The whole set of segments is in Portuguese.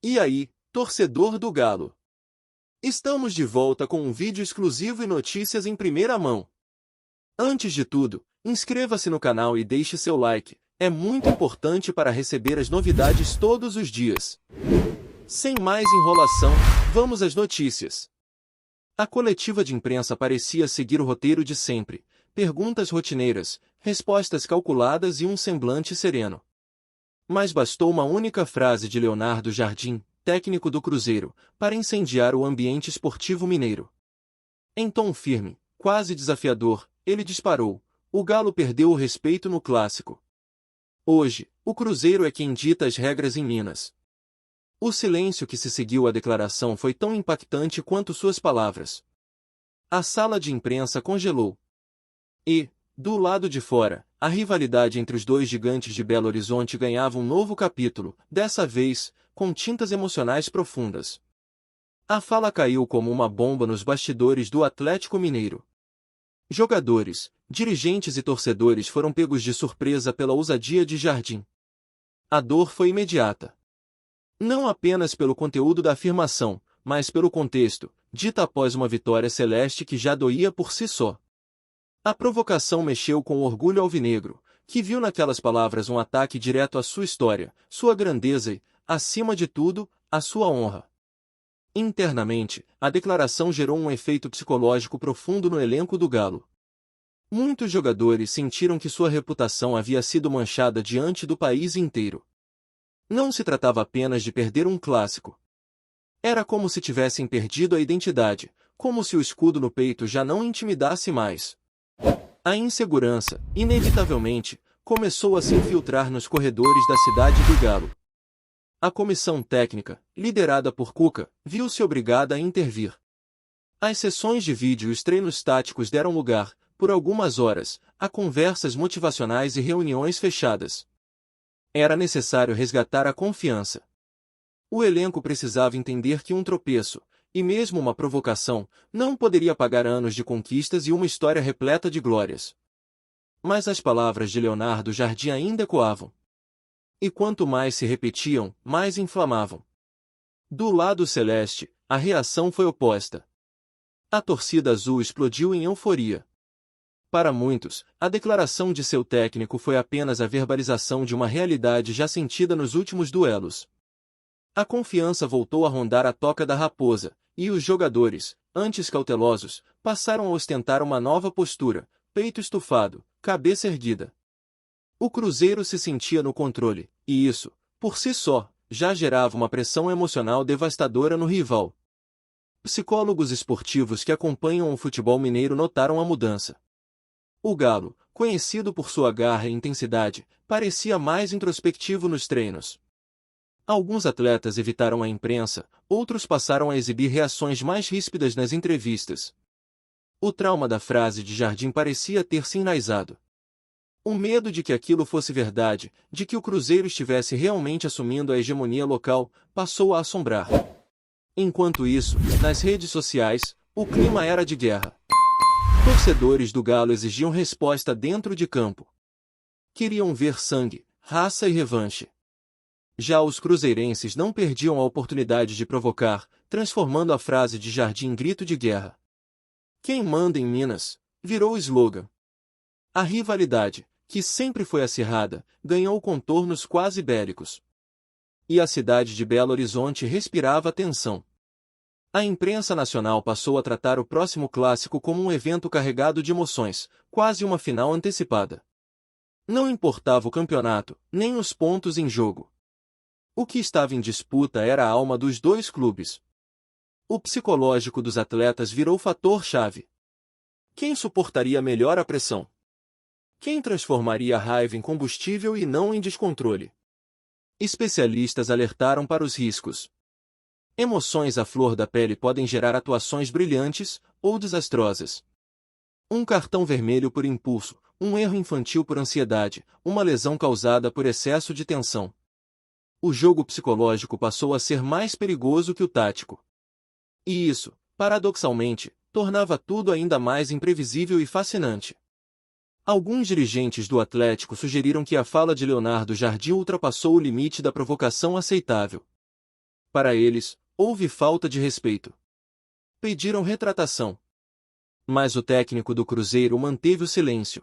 E aí, torcedor do Galo? Estamos de volta com um vídeo exclusivo e notícias em primeira mão. Antes de tudo, inscreva-se no canal e deixe seu like, é muito importante para receber as novidades todos os dias. Sem mais enrolação, vamos às notícias. A coletiva de imprensa parecia seguir o roteiro de sempre: perguntas rotineiras, respostas calculadas e um semblante sereno. Mas bastou uma única frase de Leonardo Jardim, técnico do Cruzeiro, para incendiar o ambiente esportivo mineiro. Em tom firme, quase desafiador, ele disparou: o Galo perdeu o respeito no clássico. Hoje, o Cruzeiro é quem dita as regras em Minas. O silêncio que se seguiu à declaração foi tão impactante quanto suas palavras. A sala de imprensa congelou. E, do lado de fora, a rivalidade entre os dois gigantes de Belo Horizonte ganhava um novo capítulo, dessa vez, com tintas emocionais profundas. A fala caiu como uma bomba nos bastidores do Atlético Mineiro. Jogadores, dirigentes e torcedores foram pegos de surpresa pela ousadia de Jardim. A dor foi imediata. Não apenas pelo conteúdo da afirmação, mas pelo contexto, dita após uma vitória celeste que já doía por si só. A provocação mexeu com o orgulho alvinegro, que viu naquelas palavras um ataque direto à sua história, sua grandeza e, acima de tudo, à sua honra. Internamente, a declaração gerou um efeito psicológico profundo no elenco do Galo. Muitos jogadores sentiram que sua reputação havia sido manchada diante do país inteiro. Não se tratava apenas de perder um clássico. Era como se tivessem perdido a identidade, como se o escudo no peito já não intimidasse mais. A insegurança, inevitavelmente, começou a se infiltrar nos corredores da cidade do Galo. A comissão técnica, liderada por Cuca, viu-se obrigada a intervir. As sessões de vídeo e os treinos táticos deram lugar, por algumas horas, a conversas motivacionais e reuniões fechadas. Era necessário resgatar a confiança. O elenco precisava entender que um tropeço, e mesmo uma provocação, não poderia pagar anos de conquistas e uma história repleta de glórias. Mas as palavras de Leonardo Jardim ainda ecoavam. E quanto mais se repetiam, mais inflamavam. Do lado celeste, a reação foi oposta. A torcida azul explodiu em euforia. Para muitos, a declaração de seu técnico foi apenas a verbalização de uma realidade já sentida nos últimos duelos. A confiança voltou a rondar a toca da raposa, e os jogadores, antes cautelosos, passaram a ostentar uma nova postura: peito estufado, cabeça erguida. O Cruzeiro se sentia no controle, e isso, por si só, já gerava uma pressão emocional devastadora no rival. Psicólogos esportivos que acompanham o futebol mineiro notaram a mudança. O Galo, conhecido por sua garra e intensidade, parecia mais introspectivo nos treinos. Alguns atletas evitaram a imprensa, outros passaram a exibir reações mais ríspidas nas entrevistas. O trauma da frase de Jardim parecia ter se enraizado. O medo de que aquilo fosse verdade, de que o Cruzeiro estivesse realmente assumindo a hegemonia local, passou a assombrar. Enquanto isso, nas redes sociais, o clima era de guerra. Torcedores do Galo exigiam resposta dentro de campo. Queriam ver sangue, raça e revanche. Já os cruzeirenses não perdiam a oportunidade de provocar, transformando a frase de Jardim em grito de guerra. Quem manda em Minas, virou slogan. A rivalidade, que sempre foi acirrada, ganhou contornos quase bélicos. E a cidade de Belo Horizonte respirava tensão. A imprensa nacional passou a tratar o próximo clássico como um evento carregado de emoções, quase uma final antecipada. Não importava o campeonato, nem os pontos em jogo. O que estava em disputa era a alma dos dois clubes. O psicológico dos atletas virou fator-chave. Quem suportaria melhor a pressão? Quem transformaria a raiva em combustível e não em descontrole? Especialistas alertaram para os riscos. Emoções à flor da pele podem gerar atuações brilhantes ou desastrosas. Um cartão vermelho por impulso, um erro infantil por ansiedade, uma lesão causada por excesso de tensão. O jogo psicológico passou a ser mais perigoso que o tático. E isso, paradoxalmente, tornava tudo ainda mais imprevisível e fascinante. Alguns dirigentes do Atlético sugeriram que a fala de Leonardo Jardim ultrapassou o limite da provocação aceitável. Para eles, houve falta de respeito. Pediram retratação. Mas o técnico do Cruzeiro manteve o silêncio.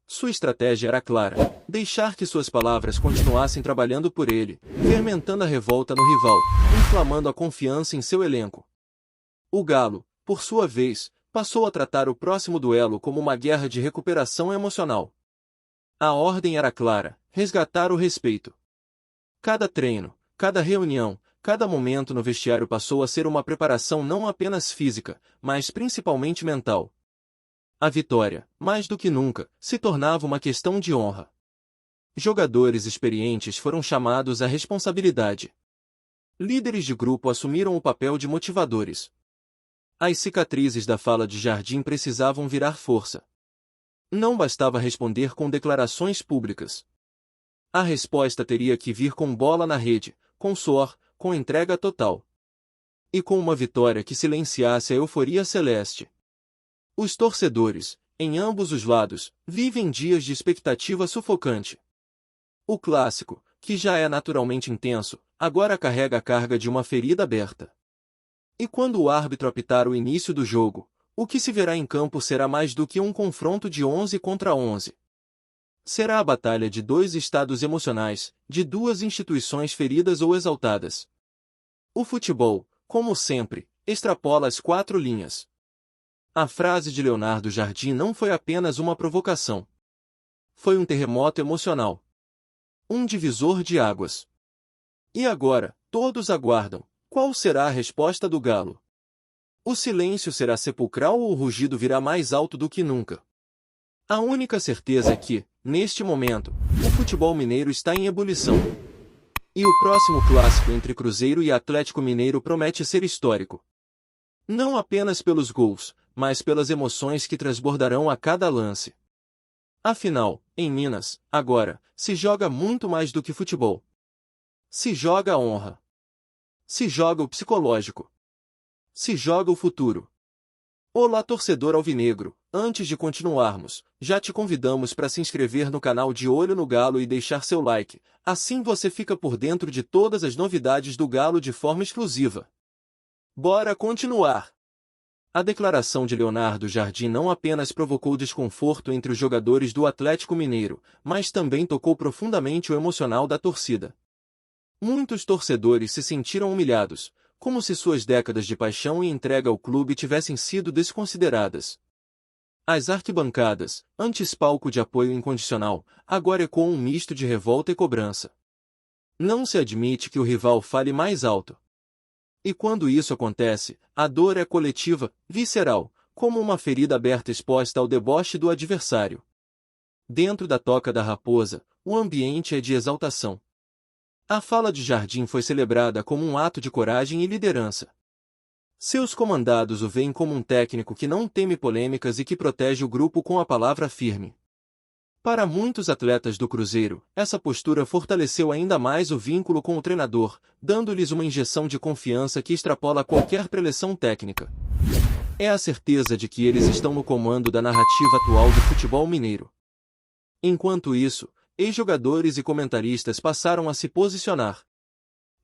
Sua estratégia era clara: deixar que suas palavras continuassem trabalhando por ele, fermentando a revolta no rival, inflamando a confiança em seu elenco. O Galo, por sua vez, passou a tratar o próximo duelo como uma guerra de recuperação emocional. A ordem era clara: resgatar o respeito. Cada treino, cada reunião, cada momento no vestiário passou a ser uma preparação não apenas física, mas principalmente mental. A vitória, mais do que nunca, se tornava uma questão de honra. Jogadores experientes foram chamados à responsabilidade. Líderes de grupo assumiram o papel de motivadores. As cicatrizes da fala de Jardim precisavam virar força. Não bastava responder com declarações públicas. A resposta teria que vir com bola na rede, com suor, com entrega total. E com uma vitória que silenciasse a euforia celeste. Os torcedores, em ambos os lados, vivem dias de expectativa sufocante. O clássico, que já é naturalmente intenso, agora carrega a carga de uma ferida aberta. E quando o árbitro apitar o início do jogo, o que se verá em campo será mais do que um confronto de 11 contra 11. Será a batalha de dois estados emocionais, de duas instituições feridas ou exaltadas. O futebol, como sempre, extrapola as 4 linhas. A frase de Leonardo Jardim não foi apenas uma provocação. Foi um terremoto emocional. Um divisor de águas. E agora, todos aguardam: qual será a resposta do Galo? O silêncio será sepulcral ou o rugido virá mais alto do que nunca? A única certeza é que, neste momento, o futebol mineiro está em ebulição. E o próximo clássico entre Cruzeiro e Atlético Mineiro promete ser histórico. Não apenas pelos gols, mas pelas emoções que transbordarão a cada lance. Afinal, em Minas, agora, se joga muito mais do que futebol. Se joga a honra. Se joga o psicológico. Se joga o futuro. Olá, torcedor alvinegro, antes de continuarmos, já te convidamos para se inscrever no canal De Olho no Galo e deixar seu like, assim você fica por dentro de todas as novidades do Galo de forma exclusiva. Bora continuar! A declaração de Leonardo Jardim não apenas provocou desconforto entre os jogadores do Atlético Mineiro, mas também tocou profundamente o emocional da torcida. Muitos torcedores se sentiram humilhados, como se suas décadas de paixão e entrega ao clube tivessem sido desconsideradas. As arquibancadas, antes palco de apoio incondicional, agora ecoam um misto de revolta e cobrança. Não se admite que o rival fale mais alto. E quando isso acontece, a dor é coletiva, visceral, como uma ferida aberta exposta ao deboche do adversário. Dentro da Toca da Raposa, o ambiente é de exaltação. A fala de Jardim foi celebrada como um ato de coragem e liderança. Seus comandados o veem como um técnico que não teme polêmicas e que protege o grupo com a palavra firme. Para muitos atletas do Cruzeiro, essa postura fortaleceu ainda mais o vínculo com o treinador, dando-lhes uma injeção de confiança que extrapola qualquer preleção técnica. É a certeza de que eles estão no comando da narrativa atual do futebol mineiro. Enquanto isso, ex-jogadores e comentaristas passaram a se posicionar.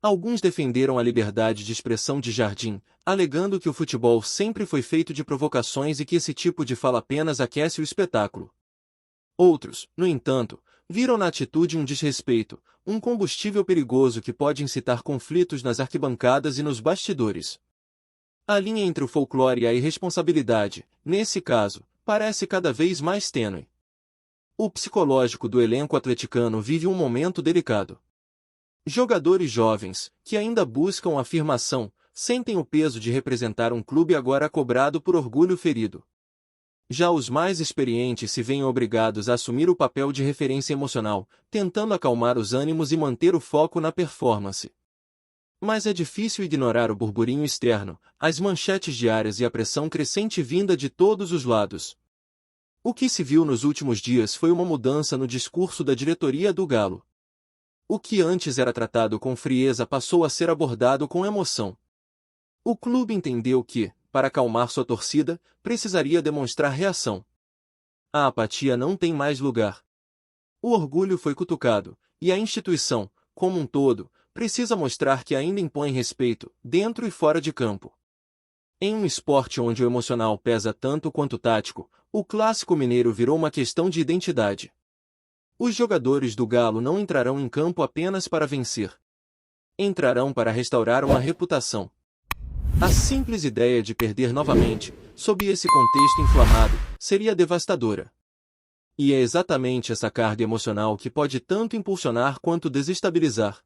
Alguns defenderam a liberdade de expressão de Jardim, alegando que o futebol sempre foi feito de provocações e que esse tipo de fala apenas aquece o espetáculo. Outros, no entanto, viram na atitude um desrespeito, um combustível perigoso que pode incitar conflitos nas arquibancadas e nos bastidores. A linha entre o folclore e a irresponsabilidade, nesse caso, parece cada vez mais tênue. O psicológico do elenco atleticano vive um momento delicado. Jogadores jovens, que ainda buscam afirmação, sentem o peso de representar um clube agora cobrado por orgulho ferido. Já os mais experientes se veem obrigados a assumir o papel de referência emocional, tentando acalmar os ânimos e manter o foco na performance. Mas é difícil ignorar o burburinho externo, as manchetes diárias e a pressão crescente vinda de todos os lados. O que se viu nos últimos dias foi uma mudança no discurso da diretoria do Galo. O que antes era tratado com frieza passou a ser abordado com emoção. O clube entendeu que, para acalmar sua torcida, precisaria demonstrar reação. A apatia não tem mais lugar. O orgulho foi cutucado, e a instituição, como um todo, precisa mostrar que ainda impõe respeito, dentro e fora de campo. Em um esporte onde o emocional pesa tanto quanto o tático, o Clássico Mineiro virou uma questão de identidade. Os jogadores do Galo não entrarão em campo apenas para vencer. Entrarão para restaurar uma reputação. A simples ideia de perder novamente, sob esse contexto inflamado, seria devastadora. E é exatamente essa carga emocional que pode tanto impulsionar quanto desestabilizar.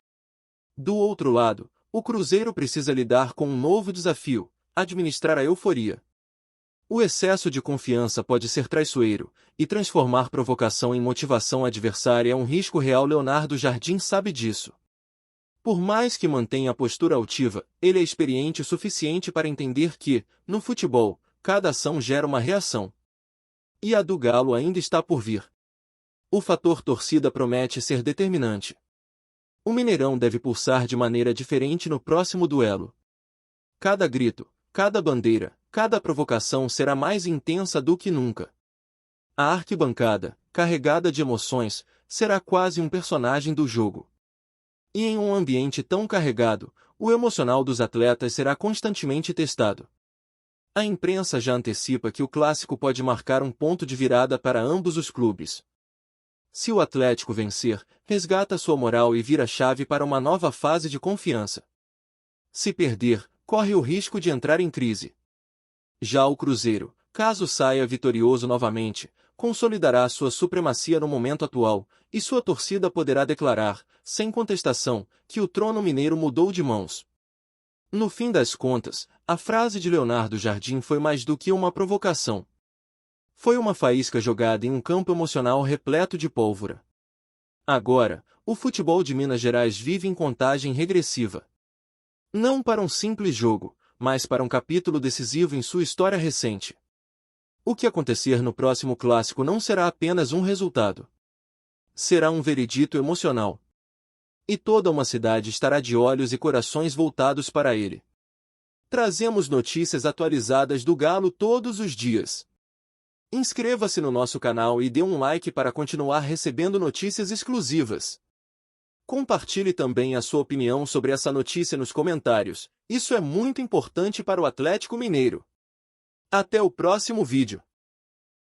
Do outro lado, o Cruzeiro precisa lidar com um novo desafio: administrar a euforia. O excesso de confiança pode ser traiçoeiro, e transformar provocação em motivação adversária é um risco real. Leonardo Jardim sabe disso. Por mais que mantenha a postura altiva, ele é experiente o suficiente para entender que, no futebol, cada ação gera uma reação. E a do Galo ainda está por vir. O fator torcida promete ser determinante. O Mineirão deve pulsar de maneira diferente no próximo duelo. Cada grito, cada bandeira, cada provocação será mais intensa do que nunca. A arquibancada, carregada de emoções, será quase um personagem do jogo. E em um ambiente tão carregado, o emocional dos atletas será constantemente testado. A imprensa já antecipa que o clássico pode marcar um ponto de virada para ambos os clubes. Se o Atlético vencer, resgata sua moral e vira chave para uma nova fase de confiança. Se perder, corre o risco de entrar em crise. Já o Cruzeiro, caso saia vitorioso novamente, consolidará sua supremacia no momento atual, e sua torcida poderá declarar, sem contestação, que o trono mineiro mudou de mãos. No fim das contas, a frase de Leonardo Jardim foi mais do que uma provocação. Foi uma faísca jogada em um campo emocional repleto de pólvora. Agora, o futebol de Minas Gerais vive em contagem regressiva. Não para um simples jogo, mas para um capítulo decisivo em sua história recente. O que acontecer no próximo clássico não será apenas um resultado. Será um veredito emocional. E toda uma cidade estará de olhos e corações voltados para ele. Trazemos notícias atualizadas do Galo todos os dias. Inscreva-se no nosso canal e dê um like para continuar recebendo notícias exclusivas. Compartilhe também a sua opinião sobre essa notícia nos comentários. Isso é muito importante para o Atlético Mineiro. Até o próximo vídeo.